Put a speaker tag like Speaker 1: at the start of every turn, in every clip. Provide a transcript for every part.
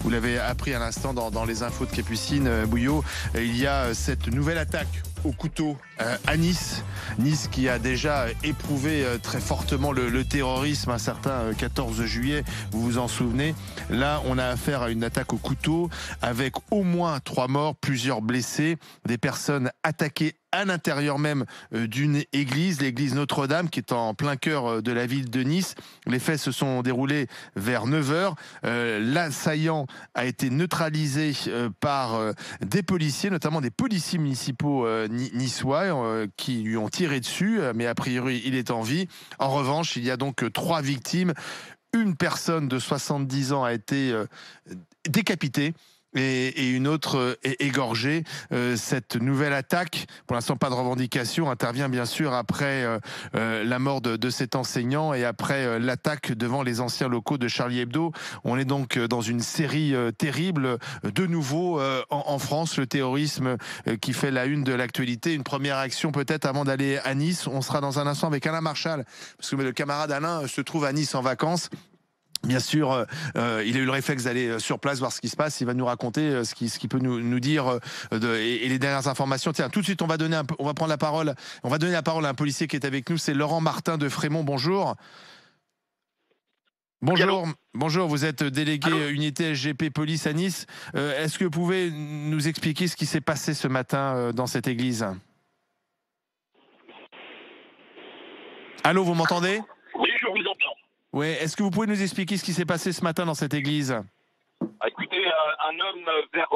Speaker 1: Vous l'avez appris à l'instant dans les infos de Capucine Bouillot. Il y a cette nouvelle attaque au couteau à Nice. Nice qui a déjà éprouvé très fortement le terrorisme un certain 14 juillet, vous vous en souvenez. Là, on a affaire à une attaque au couteau avec au moins 3 morts, plusieurs blessés, des personnes attaquées à l'intérieur même d'une église, l'église Notre-Dame, qui est en plein cœur de la ville de Nice. Les faits se sont déroulés vers 9h. L'assaillant a été neutralisé par des policiers, notamment des policiers municipaux niçois, qui lui ont tiré dessus, mais a priori, il est en vie. En revanche, il y a donc 3 victimes. Une personne de 70 ans a été décapitée. Et une autre est égorgée. Cette nouvelle attaque, pour l'instant pas de revendication, intervient bien sûr après la mort de cet enseignant et après l'attaque devant les anciens locaux de Charlie Hebdo. On est donc dans une série terrible. De nouveau en France, le terrorisme qui fait la une de l'actualité. Une première action peut-être avant d'aller à Nice. On sera dans un instant avec Alain Marchal, parce que le camarade Alain se trouve à Nice en vacances. Bien sûr, il a eu le réflexe d'aller sur place voir ce qui se passe. Il va nous raconter ce qu'il peut nous dire et les dernières informations. Tiens, tout de suite, on va prendre la parole. On va donner la parole à un policier qui est avec nous. C'est Laurent Martin de Frémont. Bonjour. Bonjour. Bonjour. Vous êtes délégué unité SGP Police à Nice. Est-ce que vous pouvez nous expliquer ce qui s'est passé ce matin dans cette église? Allô, vous m'entendez?
Speaker 2: Oui, je vous entends.
Speaker 1: Oui, est-ce que vous pouvez nous expliquer ce qui s'est passé ce matin dans cette église?
Speaker 2: Écoutez, un homme vers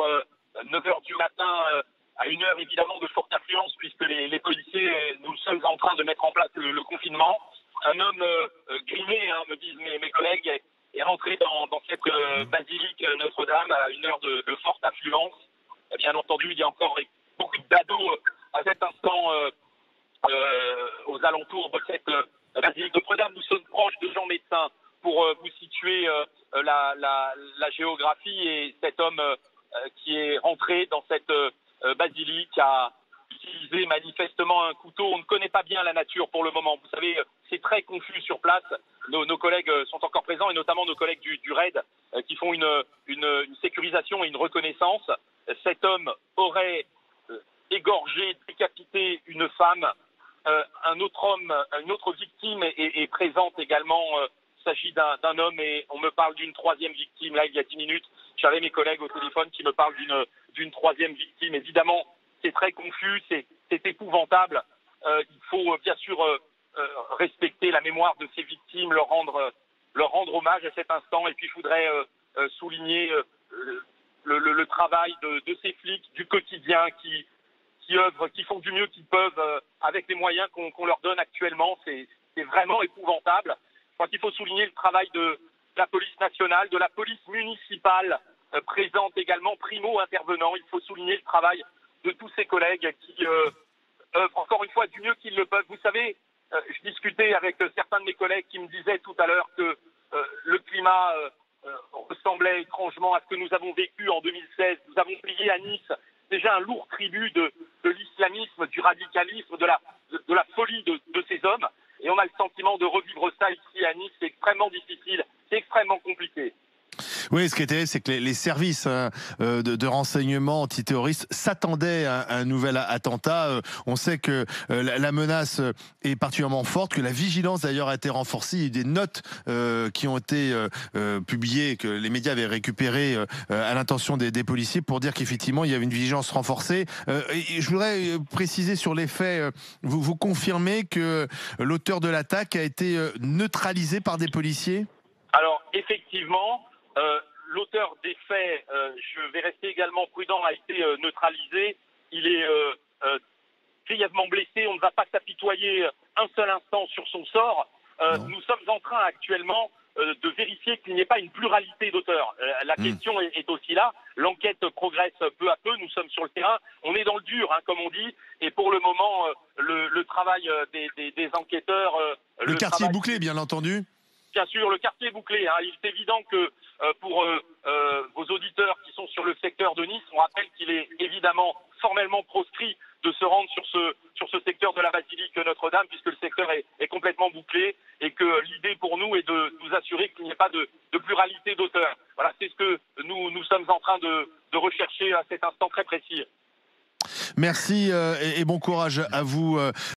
Speaker 2: 9h du matin, à une heure évidemment de forte affluence, puisque les policiers, nous sommes en train de mettre en place le confinement. Un homme grimé, me disent mes collègues, est rentré dans cette basilique Notre-Dame à une heure de forte affluence. Bien entendu, il y a encore beaucoup d'ados à cet instant aux alentours de cette basilique Notre-Dame. Nous sommes proches de Jean Médecin pour vous situer la géographie, et cet homme qui est rentré dans cette basilique a utilisé manifestement un couteau. On ne connaît pas bien la nature pour le moment. Vous savez, c'est très confus sur place. Nos collègues sont encore présents, et notamment nos collègues du RAID qui font une sécurisation et une reconnaissance. Cet homme aurait égorgé, décapité une femme. Un autre homme, une autre victime est présente également. Il s'agit d'un homme, et on me parle d'une 3e victime. Là, il y a 10 minutes, j'avais mes collègues au téléphone qui me parlent d'une 3e victime. Évidemment, c'est très confus, c'est épouvantable. Il faut bien sûr respecter la mémoire de ces victimes, leur rendre hommage à cet instant. Et puis, je voudrais souligner le travail de ces flics du quotidien qui œuvrent, qui font du mieux qu'ils peuvent avec les moyens qu'on leur donne actuellement. C'est vraiment épouvantable. Je crois qu'il faut souligner le travail de la police nationale, de la police municipale présente également, primo intervenant. Il faut souligner le travail de tous ces collègues qui œuvrent encore une fois du mieux qu'ils le peuvent. Vous savez, je discutais avec certains de mes collègues qui me disaient tout à l'heure que le climat ressemblait étrangement à ce que nous avons vécu en 2016. Nous avons payé à Nice déjà un lourd tribut de l'islamisme, du radicalisme, de la folie de ces hommes. Et on a le sentiment de revivre ça ici à Nice. C'est extrêmement difficile, c'est extrêmement compliqué.
Speaker 1: Oui, ce qui est terrible, c'est que les services de renseignement antiterroristes s'attendaient à un nouvel attentat. On sait que la menace est particulièrement forte, que la vigilance d'ailleurs a été renforcée. Il y a eu des notes qui ont été publiées, que les médias avaient récupérées à l'intention des policiers pour dire qu'effectivement il y avait une vigilance renforcée. Et je voudrais préciser sur les faits, vous confirmez que l'auteur de l'attaque a été neutralisé par des policiers?
Speaker 2: Alors effectivement, l'auteur des faits, je vais rester également prudent, a été neutralisé. Il est grièvement blessé. On ne va pas s'apitoyer un seul instant sur son sort. Nous sommes en train actuellement de vérifier qu'il n'y ait pas une pluralité d'auteurs. La question est aussi là. L'enquête progresse peu à peu. Nous sommes sur le terrain. On est dans le dur, comme on dit. Et pour le moment, le travail des enquêteurs...
Speaker 1: Le quartier est bouclé, bien entendu.
Speaker 2: Bien sûr, le quartier est bouclé. Il est évident que pour vos auditeurs qui sont sur le secteur de Nice, on rappelle qu'il est évidemment formellement proscrit de se rendre sur ce secteur de la basilique Notre-Dame, puisque le secteur est complètement bouclé, et que l'idée pour nous est de nous assurer qu'il n'y ait pas de pluralité d'auteurs. Voilà, c'est ce que nous sommes en train de rechercher à cet instant très précis.
Speaker 1: Merci et bon courage à vous.